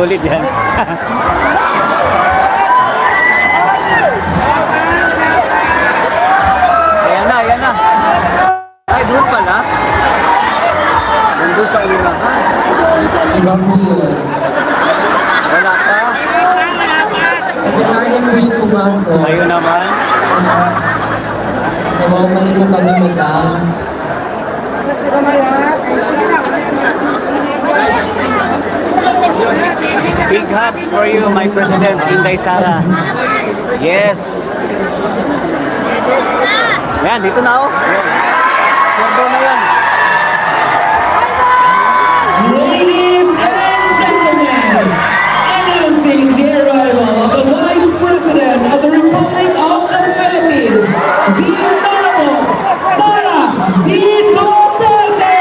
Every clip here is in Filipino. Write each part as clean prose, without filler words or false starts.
solid yan. Ayan na, ayan na. Ay, doon pala. Doon sa unahan. Wala pa. Secretary po yung pumasok. Ayun naman. Mali po kami madam. Big hugs for you, my President, Inday Sara. Yes. Yan, dito na ako. Servo na yan. Ladies and gentlemen, announcing the arrival of the Vice President of the Republic of the Philippines, the Honorable Sara C. Duterte!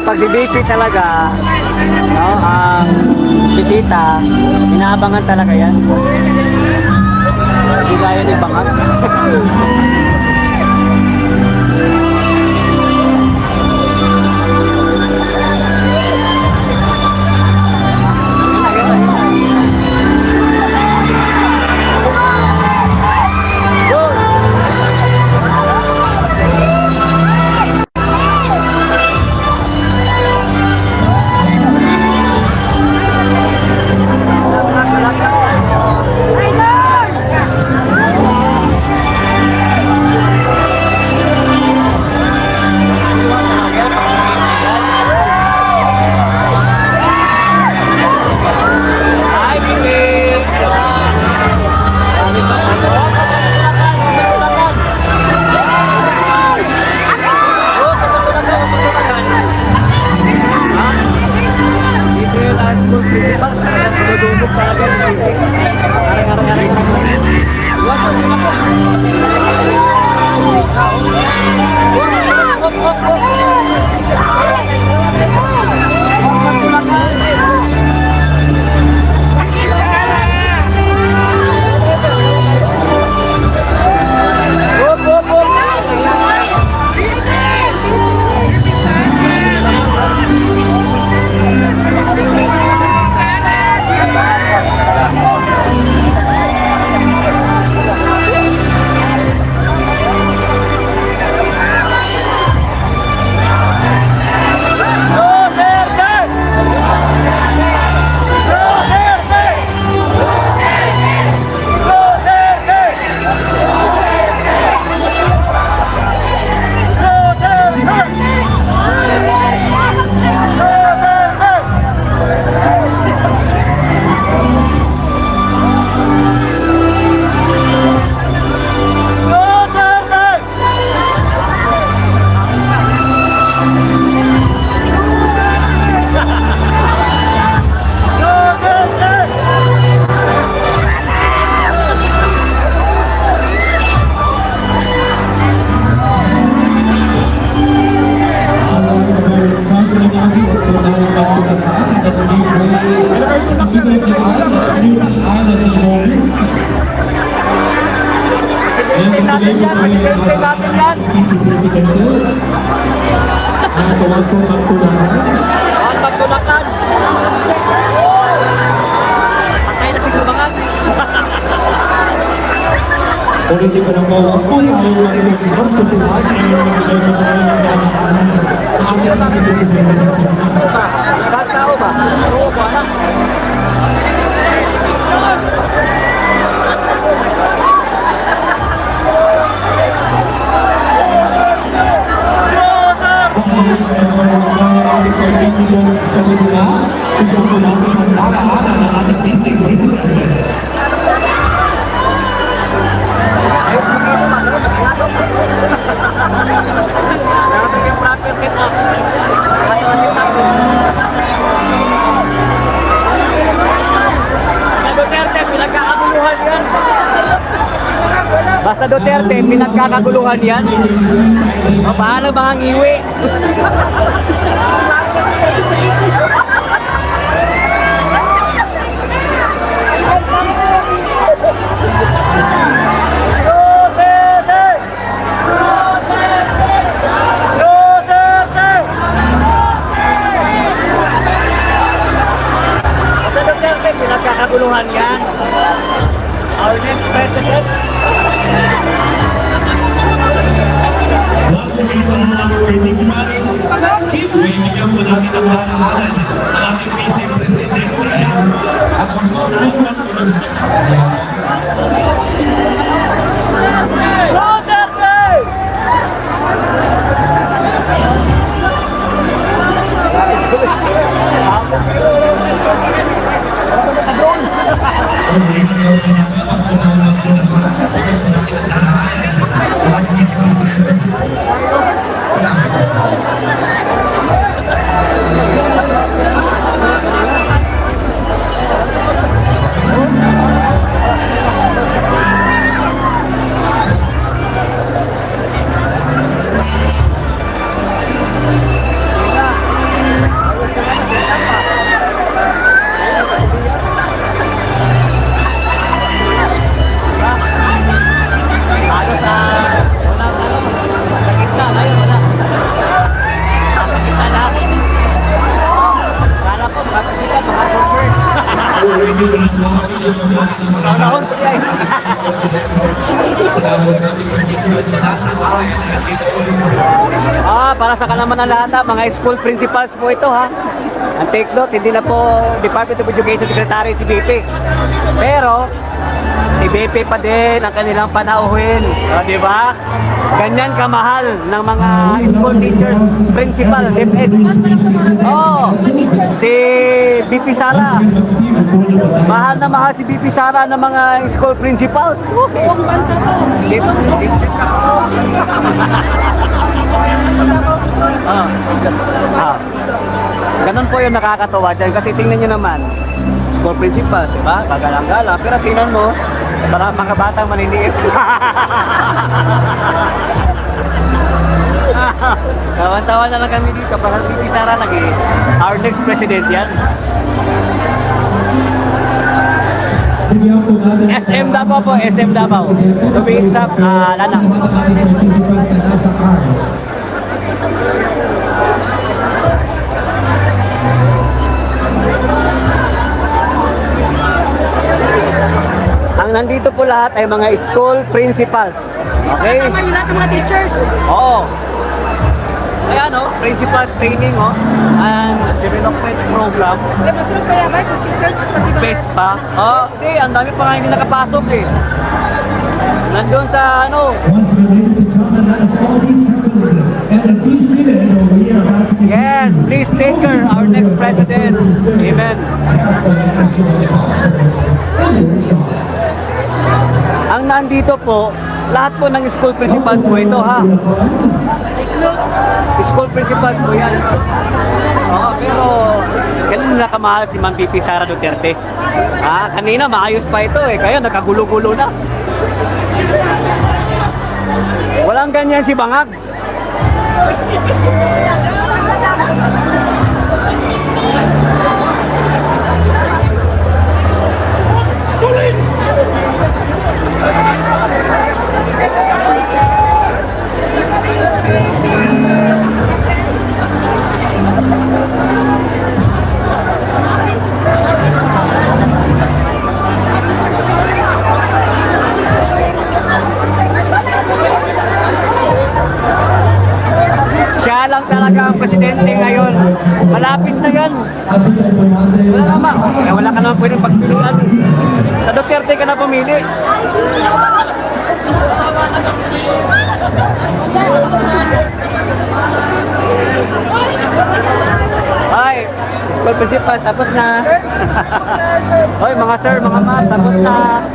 Pag si BP talaga, no, ang bisita, inaabangan talaga yan. Hindi kaya ni Bangat. Tuwag po magtulakan. Ang magtulakan. Patay na si Sumakan. Kung hindi ko na po, wag po tayo magtutulad ay magbigay po tayo ng pagkakaanan ng ating Vice Presidente sa Tao ba? Oo ba? sa Luna, tignan po natin ang daraanan ng ating Vice Presidente. Grabe yung proper set up. Mas-masit ako. Sa Duterte, pinagkakaguluhan yan. Basta Duterte, pinagkakaguluhan yan. O, paano ba ang iwi? Basta Duterte, pinagkakaguluhan yan. Our next president. Once again, to all our participants, let's keep bigyan po natin ang daraanan ng ating Vice Presidente. At magmamahay ng Duterte! Ano sa gitna, ngayon wala. Sa gitna lahat. Kala ko, makakita, makakapag. Panahon ko yan. Para sa kalaman ng lahat, mga school principals po ito ha. Ang take note, hindi na po Department of Education Secretary si BP. Pero, si BP pa din ang kanilang panauhin. O, di ba? Ganyan kamahal ng mga school teachers, principal, DepEd. Oh, si BP Sara. Mahal na mahal si BP Sara ng mga school principals. Buong bansa to. Ganun po yung nakakatawa dyan kasi tingnan nyo naman school principals, di ba? Kagalang-galang. Pero tingnan mo, mga batang maniniit. Tawan-tawa na lang kami dito. Pasal BP Sara lagi. Our next president yan. SM Davao po, SM Davao. To be exact, Lana. Ang nandito po lahat ay mga school principals. Okay? Kasama yung lahat ng mga teachers. Oo. Ayan o, principals training o. And development program. Eh, masunod kaya ba yung teachers? Pati ba? Best pa. Oh, hindi, ang dami pa nga hindi nakapasok eh. Nandun sa ano. Once again, ladies and gentlemen, let us all be settled and be seated. You know, we are about to begin. Yes, please take her, our next president. Amen. Ang nandito po, lahat po ng school principals po ito ha. School principals po yan. Oo, pero ganun na kamahal si Ma'am BP Sara Duterte. Kanina maayos pa ito eh, kaya nakagulo-gulo na. Walang ganyan si Bangag. Wala lang talaga ang presidente ngayon. Malapit na yan. Wala naman. Kaya wala ka naman pwedeng pagpilian. Sa Duterte ka na pumili. Ay, school principals, tapos na. Hoy, mga sir, mga ma'am, tapos na.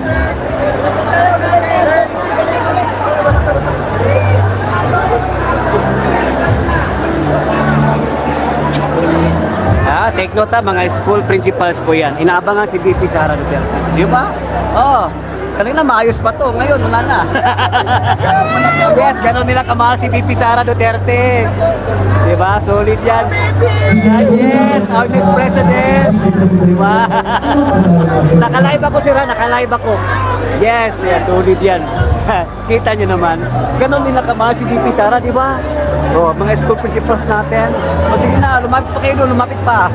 Take note ha, mga school principals po yan. Inaabangan si VP Sara Duterte. Di ba? Oo. Kanina maayos pa to. Ngayon, wala na. Yes, ganun nila kamahal si VP Sara Duterte. Di ba? Solid yan. Yes, our next president. Di ba? Nakalive ako sira, nakalive ako. Yes, yes, solid yan. Kita nyo naman. Ganun nila kamahal si VP Sara, di ba? Oh, mga school principals natin. O sige na, lumapit pa kayo doon, lumapit pa.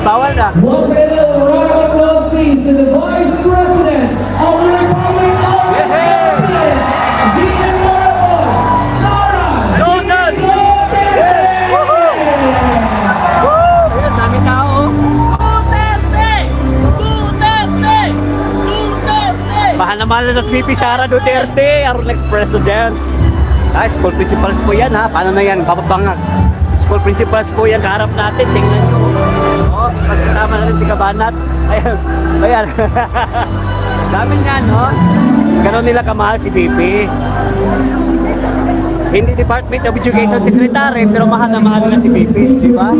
Bawal na. Once again, a round of applause, please, to the Vice President of the Republic of the Philippines, the Honorable Sara Duterte! Ayan, dami tao. Mahal na mahal na sa VP Sara Duterte, our next president. School principals po yan ha. Paano na yan? Bababangag. School principals po yan. Kaharap natin. Tingnan nyo. Oh, mas kasama na rin si Kabanat. Ayan. Ayan. Dami nga, no? Ganon nila kamahal si VP. Hindi Department of Education Secretary, pero mahal na mahal na si VP. Di ba?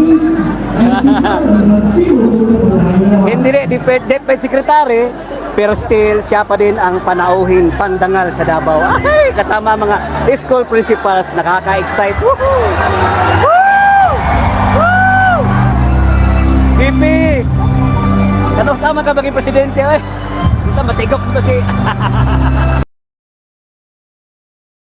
Hindi rin Department Secretary, pero still siya pa din ang panauhin pandangal sa Davao. Ay, kasama mga school principals, nakaka-excite. Woohoo! Woo! Woo! VP! Ano sama ka maging presidente? Ay, kita matigok ko kasi.